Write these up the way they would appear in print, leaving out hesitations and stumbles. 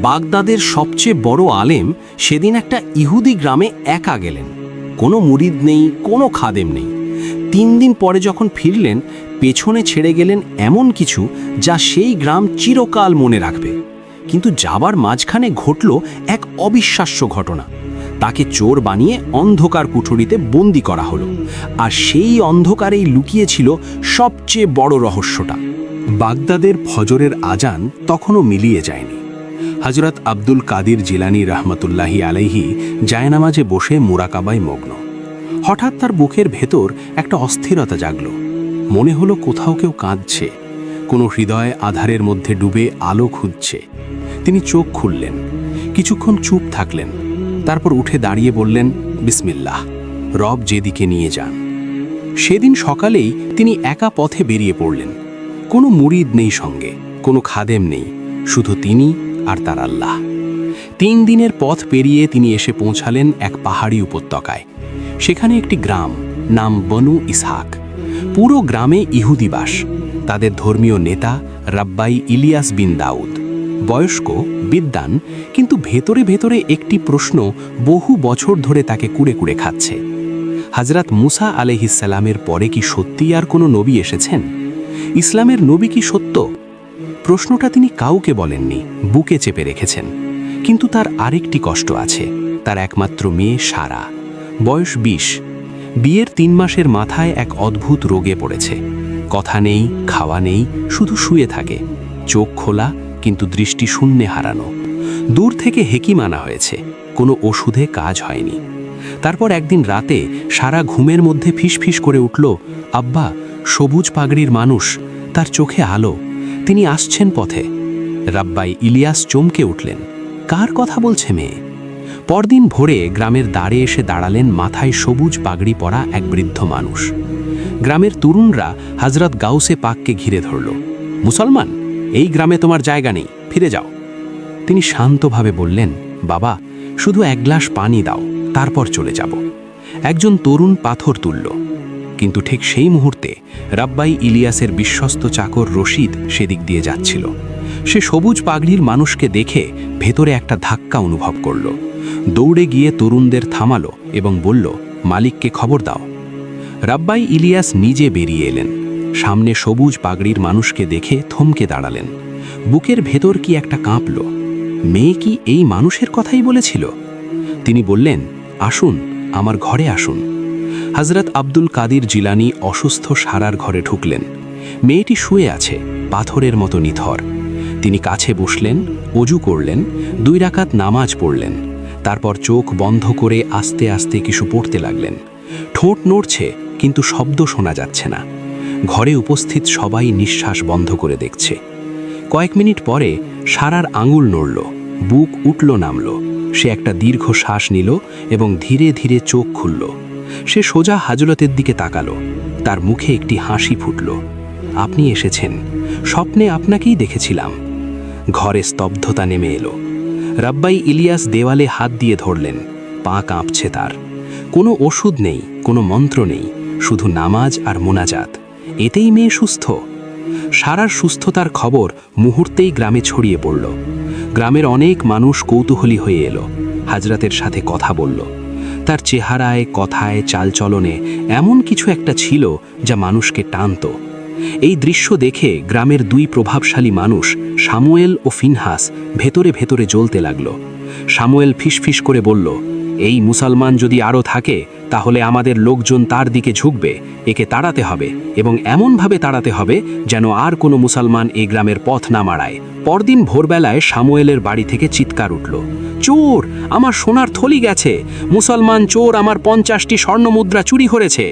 বাগদাদের সবচেয়ে বড় আলেম সেদিন একটা ইহুদি গ্রামে একা গেলেন। কোনো মুরিদ নেই, কোনো খাদেম নেই। 3 দিন পরে যখন ফিরলেন, পেছনে ছেড়ে গেলেন এমন কিছু যা সেই গ্রাম চিরকাল মনে রাখবে। কিন্তু যাবার মাঝখানে ঘটল এক অবিশ্বাস্য ঘটনা। তাকে চোর বানিয়ে অন্ধকার কুঠুরিতে বন্দি করা হলো, আর সেই অন্ধকারেই লুকিয়েছিল সবচেয়ে বড় রহস্যটা। বাগদাদের ফজরের আজান তখনও মিলিয়ে যায়নি। হযরত আব্দুল কাদির জিলানী রহমতুল্লাহি আলাইহি জায়নামাজে বসে মুরাকাবায় মগ্ন। হঠাৎ তার বুকের ভেতর একটা অস্থিরতা জাগল। মনে হলো কোথাও কেউ কাঁদছে, কোনো হৃদয় আধারের মধ্যে ডুবে আলো খুঁজছে। তিনি চোখ খুললেন, কিছুক্ষণ চুপ থাকলেন, তারপর উঠে দাঁড়িয়ে বললেন, বিসমিল্লাহ, রব যেদিকে নিয়ে যান। সেদিন সকালেই তিনি একা পথে বেরিয়ে পড়লেন। কোনো মুরিদ নেই সঙ্গে, কোনো খাদেম নেই, শুধু তিনি আর তার আল্লাহ। 3 দিনের পথ পেরিয়ে তিনি এসে পৌঁছালেন এক পাহাড়ি উপত্যকায়। সেখানে একটি গ্রাম, নাম বনু ইসহাক। পুরো গ্রামে ইহুদি বাস। তাদের ধর্মীয় নেতা রাব্বাই ইলিয়াস বিন দাউদ, বয়স্ক, বিদ্বান, কিন্তু ভেতরে ভেতরে একটি প্রশ্ন বহু বছর ধরে তাকে কুড়ে কুড়ে খাচ্ছে। হযরত মুসা আলাইহিসসালামের পরে কি সত্যিই আর কোনো নবী এসেছেন? ইসলামের নবী কি সত্য? প্রশ্নটা তিনি কাউকে বলেননি, বুকে চেপে রেখেছেন। কিন্তু তার আরেকটি কষ্ট আছে। তার একমাত্র মেয়ে সারা, বয়স 20। বিয়ের 3 মাসের মাথায় এক অদ্ভুত রোগে পড়েছে। কথা নেই, খাওয়া নেই, শুধু শুয়ে থাকে, চোখ খোলা কিন্তু দৃষ্টি শূন্যে হারানো। দূর থেকে হেকিম আনা হয়েছে, কোনো ওষুধে কাজ হয়নি। তারপর একদিন রাতে সারা ঘুমের মধ্যে ফিসফিস করে উঠল, আব্বা, সবুজ পাগড়ির মানুষ, তার চোখে আলো, তিনি আসছেন পথে। রাব্বাই ইলিয়াস চমকে উঠলেন, কার কথা বলছে মেয়ে? পরদিন ভোরে গ্রামের দ্বারে এসে দাঁড়ালেন মাথায় সবুজ পাগড়ি পরা এক বৃদ্ধ মানুষ। গ্রামের তরুণরা হযরত গাউসে পাককে ঘিরে ধরল। মুসলমান, এই গ্রামে তোমার জায়গা নেই, ফিরে যাও। তিনি শান্তভাবে বললেন, বাবা, শুধু 1 গ্লাস পানি দাও, তারপর চলে যাব। একজন তরুণ পাথর তুলল। কিন্তু ঠিক সেই মুহূর্তে রাব্বাই ইলিয়াসের বিশ্বস্ত চাকর রশিদ সেদিক দিয়ে যাচ্ছিল। সে সবুজ পাগড়ির মানুষকে দেখে ভেতরে একটা ধাক্কা অনুভব করল। দৌড়ে গিয়ে তরুণদের থামালো এবং বলল, মালিককে খবর দাও। রাব্বাই ইলিয়াস নিজে বেরিয়ে এলেন। সামনে সবুজ পাগড়ির মানুষকে দেখে থমকে দাঁড়ালেন। বুকের ভেতর কি একটা কাঁপল। মেয়ে কি এই মানুষের কথাই বলেছিল? তিনি বললেন, আসুন, আমার ঘরে আসুন। হযরত আব্দুল কাদির জিলানী অসুস্থ সারার ঘরে ঢুকলেন। মেয়েটি শুয়ে আছে, পাথরের মতো নিথর। তিনি কাছে বসলেন, অজু করলেন, 2 রাকাত নামাজ পড়লেন। তারপর চোখ বন্ধ করে আস্তে আস্তে কিছু পড়তে লাগলেন। ঠোঁট নড়ছে, কিন্তু শব্দ শোনা যাচ্ছে না। ঘরে উপস্থিত সবাই নিঃশ্বাস বন্ধ করে দেখছে। কয়েক মিনিট পরে সারার আঙুল নড়ল, বুক উঠল নামল। সে একটা দীর্ঘ শ্বাস নিল এবং ধীরে ধীরে চোখ খুলল। সে সোজা হাজরতের দিকে তাকালো। তার মুখে একটি হাসি ফুটল। আপনি এসেছেন, স্বপ্নে আপনাকেই দেখেছিলাম। ঘরে স্তব্ধতা নেমে এলো। রাব্বাই ইলিয়াস দেওয়ালে হাত দিয়ে ধরলেন, পা কাঁপছে তার। কোনো ওষুধ নেই, কোনো মন্ত্র নেই, শুধু নামাজ আর মোনাজাত। এতেই মেয়ে সুস্থ। সারার সুস্থতার খবর মুহূর্তেই গ্রামে ছড়িয়ে পড়ল। গ্রামের অনেক মানুষ কৌতূহলী হয়ে এলো, হযরতের সাথে কথা বলল। তার চেহারায়, কথায়, চালচলনে এমন কিছু একটা ছিল যা মানুষকে টানত। এই দৃশ্য দেখে গ্রামের 2 প্রভাবশালী মানুষ, সামুয়েল ও ফিনহাস, ভেতরে ভেতরে জ্বলতে লাগল। সামুয়েল ফিসফিস করে বলল, এই মুসলমান যদি আরও থাকে তাহলে আমাদের লোকজন তার দিকে ঝুঁকবে। একে তাড়াতে হবে, এবং এমনভাবে তাড়াতে হবে যেন আর কোনো মুসলমান এই গ্রামের পথ না মাড়ায়। পরদিন ভোরবেলায় সামুয়েলের বাড়ি থেকে চিৎকার উঠল, চোর, আমার সোনার থলি গেছে, মুসলমান চোর আমার 50টি স্বর্ণমুদ্রা চুরি করেছে।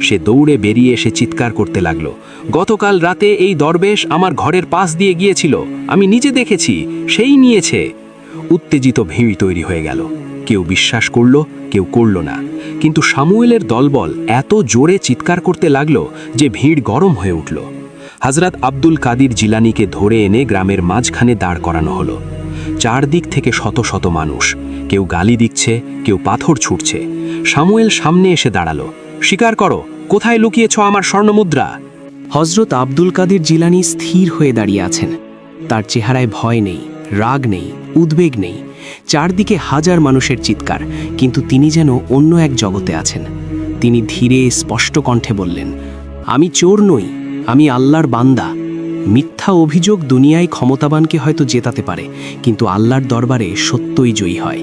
সে দৌড়ে বেরিয়ে এসে চিৎকার করতে লাগলো, গতকাল রাতে এই দরবেশ আমার ঘরের পাশ দিয়ে গিয়েছিল, আমি নিজে দেখেছি, সেই নিয়েছে। উত্তেজিত ভিড় তৈরি হয়ে গেল। কেউ বিশ্বাস করল, কেউ করল না। কিন্তু সামুয়েলের দলবল এত জোরে চিৎকার করতে লাগলো যে ভিড় গরম হয়ে উঠল। হযরত আব্দুল কাদির জিলানীকে ধরে এনে গ্রামের মাঝখানে দাঁড় করানো হলো। চারদিক থেকে শত শত মানুষ, কেউ গালি দিচ্ছে, কেউ পাথর ছুটছে। সামুয়েল সামনে এসে দাঁড়ালো, স্বীকার করো, কোথায় লুকিয়েছ আমার স্বর্ণমুদ্রা? হযরত আব্দুল কাদির জিলানী স্থির হয়ে দাঁড়িয়ে আছেন। তার চেহারায় ভয় নেই, রাগ নেই, উদ্বেগ নেই, চারদিকে হাজার মানুষের চিৎকার, কিন্তু তিনি যেন অন্য এক জগতে আছেন। তিনি ধীরে স্পষ্ট কণ্ঠে বললেন, আমি চোর নই, আমি আল্লাহর বান্দা। মিথ্যা অভিযোগ দুনিয়ায় ক্ষমতাবানকে হয়তো জেতাতে পারে, কিন্তু আল্লাহর দরবারে সত্যই জয়ী হয়।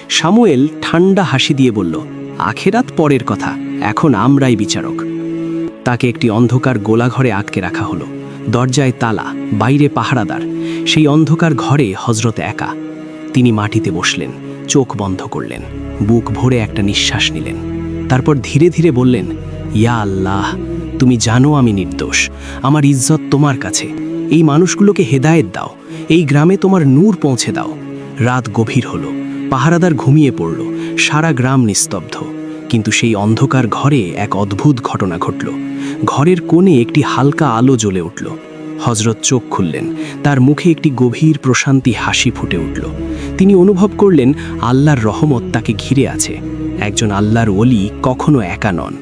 সামুয়েল ঠান্ডা হাসি দিয়ে বলল, আখেরাত পরের কথা, এখন আমরাই বিচারক। তাকে একটি অন্ধকার গোলাঘরে আটকে রাখা হলো। দরজায় তালা, বাইরে পাহারাদার। সেই অন্ধকার ঘরে হযরত একা। তিনি মাটিতে বসলেন, চোখ বন্ধ করলেন, বুক ভরে একটা নিঃশ্বাস নিলেন। তারপর ধীরে ধীরে বললেন, ইয়া আল্লাহ, তুমি জানো আমি নির্দোষ, আমার ইজ্জত তোমার কাছে। এই মানুষগুলোকে হেদায়েত দাও, এই গ্রামে তোমার নূর পৌঁছে দাও। রাত গভীর হলো, পাহারাদার ঘুমিয়ে পড়ল, সারা গ্রাম নিস্তব্ধ। কিন্তু সেই অন্ধকার ঘরে এক অদ্ভুত ঘটনা ঘটল। ঘরের কোণে একটি হালকা আলো জ্বলে উঠল। হযরত চোখ খুললেন, তার মুখে একটি গভীর প্রশান্তি হাসি ফুটে উঠল। তিনি অনুভব করলেন আল্লাহর রহমত তাকে ঘিরে আছে। একজন আল্লাহর ওলি কখনো একা নন।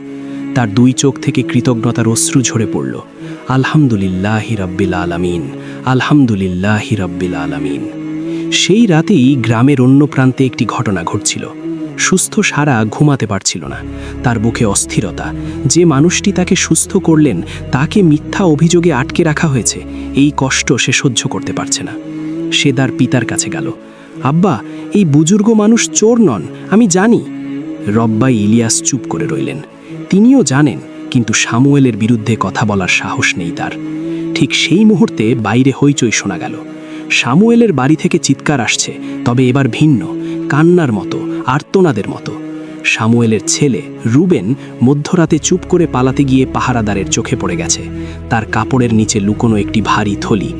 তার দুই চোখ থেকে কৃতজ্ঞতার অশ্রু ঝরে পড়ল। আলহামদুলিল্লাহি রাব্বিল আলামিন, আলহামদুলিল্লাহি রাব্বিল আলামিন। সেই রাতেই গ্রামের অন্য প্রান্তে একটি ঘটনা ঘটছিল। সুস্থ সারা ঘুমাতে পারছিল না, তার বুকে অস্থিরতা। যে মানুষটি তাকে সুস্থ করলেন তাকে মিথ্যা অভিযোগে আটকে রাখা হয়েছে, এই কষ্ট সে সহ্য করতে পারছে না। সে তার পিতার কাছে গেল, আব্বা, এই বুজুর্গ মানুষ চোর নন, আমি জানি। রব্বাই ইলিয়াস চুপ করে রইলেন। তিনিও জানেন, কিন্তু সামুয়েলের বিরুদ্ধে কথা বলার সাহস নেই তার। ঠিক সেই মুহূর্তে বাইরে হইচই শোনা গেল। সামুয়েলের বাড়ি থেকে চিৎকার আসছে, তবে এবার ভিন্ন, কান্নার মতো, আর্তনাদের মতো। সামুয়েলের ছেলে রুবেন মধ্যরাতে চুপ করে পালাতে গিয়ে পাহারাদারের চোখে পড়ে গেছে। তার কাপড়ের নিচে লুকোনো একটি ভারী থলি।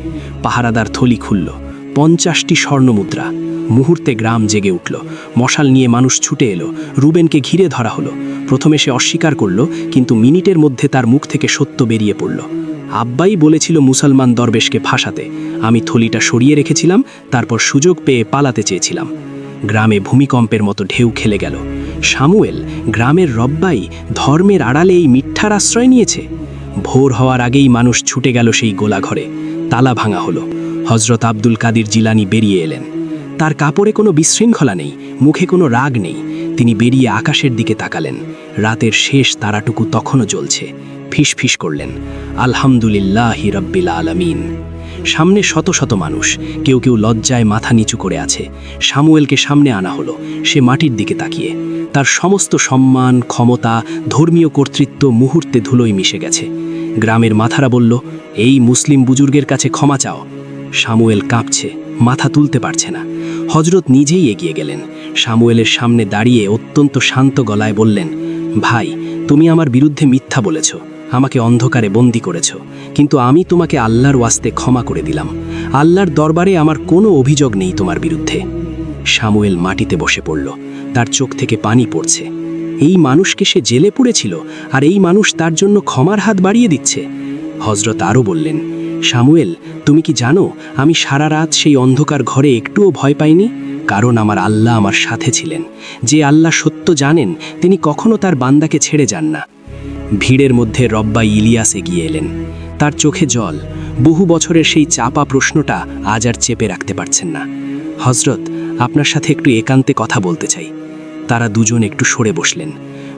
পাহারাদার থলি খুলল, 50টি স্বর্ণমুদ্রা। মুহূর্তে গ্রাম জেগে উঠল। মশাল নিয়ে মানুষ ছুটে এলো। রুবেনকে ঘিরে ধরা হলো। প্রথমে সে অস্বীকার করল, কিন্তু মিনিটের মধ্যে তার মুখ থেকে সত্য বেরিয়ে পড়ল। আব্বাই বলেছিল মুসলমান দরবেশকে ফাঁসাতে, আমি থলিটা সরিয়ে রেখেছিলাম, তারপর সুযোগ পেয়ে পালাতে চেয়েছিলাম। গ্রামে ভূমিকম্পের মতো ঢেউ খেলে গেল। সামুয়েল, গ্রামের রব্বাই, ধর্মের আড়ালে এই মিথ্যার আশ্রয় নিয়েছে। ভোর হওয়ার আগেই মানুষ ছুটে গেল সেই গোলাঘরে। তালা ভাঙা হলো। হযরত আব্দুল কাদির জিলানী বেরিয়ে এলেন। তার কাপড়ে কোনো বিশৃঙ্খলা নেই, মুখে কোনো রাগ নেই। তিনি বেরিয়ে আকাশের দিকে তাকালেন। রাতের শেষ তারাটুকু তখনও জ্বলছে। ফিসফিস করলেন, আলহামদুলিল্লাহি রাব্বিল আলামিন। সামনে শত শত মানুষ, কেউ কেউ লজ্জায় মাথা নিচু করে আছে। সামুয়েলকে সামনে আনা হলো। সে মাটির দিকে তাকিয়ে। তার সমস্ত সম্মান, ক্ষমতা, ধর্মীয় কর্তৃত্ব মুহূর্তে ধুলোয় মিশে গেছে। গ্রামের মাথারা বলল, এই মুসলিম বুজুর্গের কাছে ক্ষমা চাও। সামুয়েল কাঁপছে, মাথা তুলতে পারছে না। হযরত নিজেই এগিয়ে গেলেন। সামুয়েলের সামনে দাঁড়িয়ে অত্যন্ত শান্ত গলায় বললেন, ভাই, তুমি আমার বিরুদ্ধে মিথ্যা বলেছ, আমাকে অন্ধকারে বন্দী করেছ, কিন্তু আমি তোমাকে আল্লাহর ওয়াস্তে ক্ষমা করে দিলাম। আল্লাহর দরবারে আমার কোনো অভিযোগ নেই তোমার বিরুদ্ধে। সামুয়েল মাটিতে বসে পড়ল। তার চোখ থেকে পানি পড়ছে। এই মানুষকে সে জেলে পুড়েছিল, আর এই মানুষ তার জন্য ক্ষমার হাত বাড়িয়ে দিচ্ছে। হযরত আরও বললেন, সামুয়েল, তুমি কি জানো আমি সারা রাত সেই অন্ধকার ঘরে একটুও ভয় পাইনি? কারণ আমার আল্লাহ আমার সাথে ছিলেন। যে আল্লাহ সত্য জানেন, তিনি কখনো তার বান্দাকে ছেড়ে যান না। ভিড়ের মধ্যে রব্বাই ইলিয়াস এগিয়ে এলেন। তার চোখে জল। বহু বছরের সেই চাপা প্রশ্নটা আজ আর চেপে রাখতে পারছেন না। হযরত, আপনার সাথে একটু একান্তে কথা বলতে চাই। তারা দুজন একটু সরে বসলেন।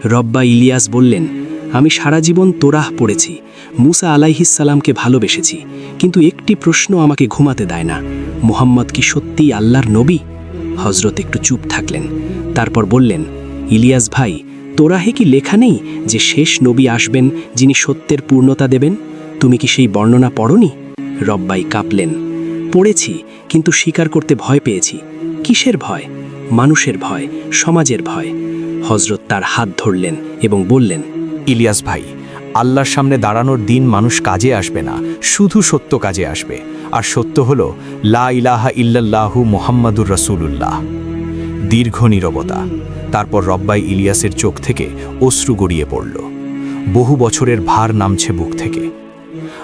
রব্বাই ইলিয়াস বললেন, আমি সারা জীবন তোরাহ পড়েছি, মুসা আলাইহিসসালামকে ভালোবেসেছি, কিন্তু একটি প্রশ্ন আমাকে ঘুমাতে দেয় না, মুহাম্মদ কি সত্যিই আল্লাহর নবী? হযরত একটু চুপ থাকলেন। তারপর বললেন, ইলিয়াস ভাই, তোরাহে কি লেখা নেই যে শেষ নবী আসবেন যিনি সত্যের পূর্ণতা দেবেন? তুমি কি সেই বর্ণনা পড়নি? রব্বাই কাঁপলেন। পড়েছি, কিন্তু স্বীকার করতে ভয় পেয়েছি। কিসের ভয়? মানুষের ভয়, সমাজের ভয়। হযরত তার হাত ধরলেন এবং বললেন, ইলিয়াস ভাই, আল্লাহর সামনে দাঁড়ানোর দিন মানুষ কাজে আসবে না, শুধু সত্য কাজে আসবে। আর সত্য হলো লা ইলাহা ইল্লাল্লাহু মুহাম্মাদুর রাসূলুল্লাহ। দীর্ঘ নীরবতা। তারপর রব্বাই ইলিয়াসের চোখ থেকে অশ্রু গড়িয়ে পড়ল। বহু বছরের ভার নামছে বুক থেকে।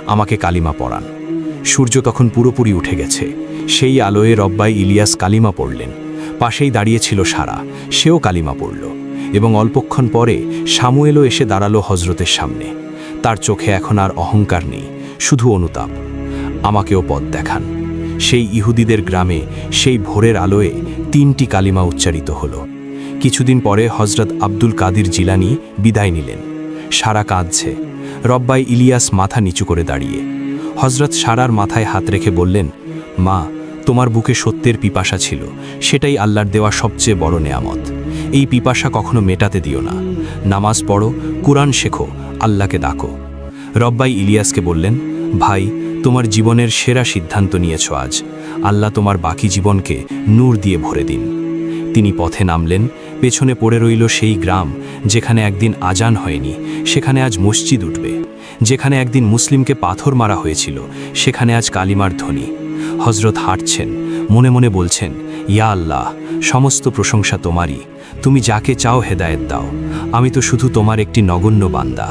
আমাকে কালিমা পড়ান। সূর্য তখন পুরোপুরি উঠে গেছে। সেই আলোয় রব্বাই ইলিয়াস কালিমা পড়লেন। পাশেই দাঁড়িয়েছিল সারা, সেও কালিমা পড়ল। এবং অল্পক্ষণ পরে সামুয়েলও এসে দাঁড়ালো হযরতের সামনে। তার চোখে এখন আর অহংকার নেই, শুধু অনুতাপ। আমাকেও পথ দেখান। সেই ইহুদিদের গ্রামে সেই ভোরের আলোয় 3টি কালিমা উচ্চারিত হলো। কিছুদিন পরে হজরত আব্দুল কাদির জিলানী বিদায় নিলেন। সারা কাঁদছে। রব্বাই ইলিয়াস মাথা নিচু করে দাঁড়িয়ে। হজরত সারার মাথায় হাত রেখে বললেন, মা, তোমার বুকে সত্যের পিপাসা ছিল, সেটাই আল্লাহর দেওয়া সবচেয়ে বড় নেয়ামত। এই পিপাসা কখনো মেটাতে দিও না। নামাজ পড়ো, কুরআন শেখো, আল্লাহকে ডাকো। রব্বাই ইলিয়াসকে বললেন, ভাই, তোমার জীবনের সেরা সিদ্ধান্ত নিয়েছ আজ। আল্লাহ তোমার বাকি জীবনকে নূর দিয়ে ভরে দিন। তিনি পথে নামলেন। পেছনে পড়ে রইল সেই গ্রাম যেখানে একদিন আজান হয়নি, সেখানে আজ মসজিদ উঠবে। যেখানে একদিন মুসলিমকে পাথর মারা হয়েছিল, সেখানে আজ কালিমার ধ্বনি। হজরত হাঁটছেন, মনে মনে বলছেন, ইয়া আল্লাহ, সমস্ত প্রশংসা তোমারই। তুমি যাকে চাও হেদায়েত দাও। আমি তো শুধু তোমার একটি নগণ্য বান্দা।